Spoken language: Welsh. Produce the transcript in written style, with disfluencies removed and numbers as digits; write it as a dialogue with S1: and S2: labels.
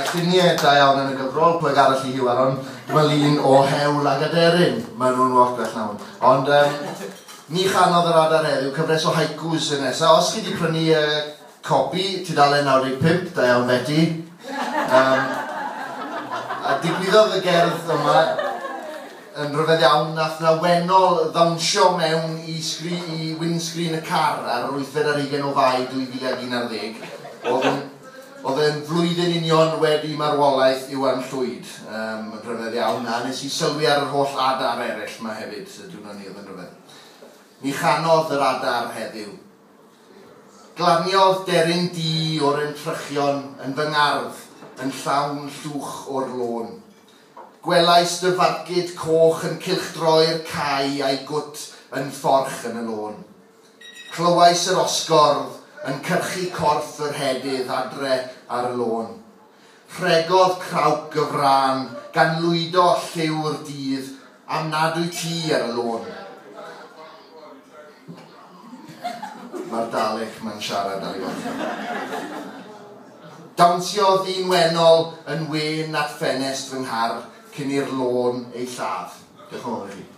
S1: lluniau da iawn yn y gyfrol, pwy arall i Iwan, ond mae lun o hewl ag aderyn. Mae nhw'n lot bell nawn. Ond ni chanodd yr adar heddiw, cyfres o haikus yn nesaf. Os chi wedi prynu copi, tudalen 95, da iawn Betty. A digwyddodd y gerdd yma yn rhyfedd iawn, nath na wenol ddawnsio mewn i windscreen y car ar 8 o Fai 2011. Oedd e'n flwyddyn union wedi marwolaeth Iwan Llwyd, yn rhyfedd iawn, a nes i sylwi ar yr holl adar eraill yma hefyd, dwi'n ni oedd yn rhyfedd. Ni chanodd yr adar heddiw. Glaniodd deryn di o'r entrychion yn fy ngardd, yn llawn llwch o'r lôn. Gwelais dy fargyd coch yn cylchdroi'r cae a'i gwt yn fforch yn y lôn. Clywais yr osgordd yn cyrchu corff yr hedydd adre ar y lôn. Rhegodd crawc gyfran gan lwydo lliw'r dydd am nad wyt ti ar y lôn. Mae'r dalich mae'n siarad ar ei gorff. Dawnsiodd ddyn wenol yn wen at ffenest fy nghar cyn i'r lôn ei lladd. Diolch yn fawr i chi.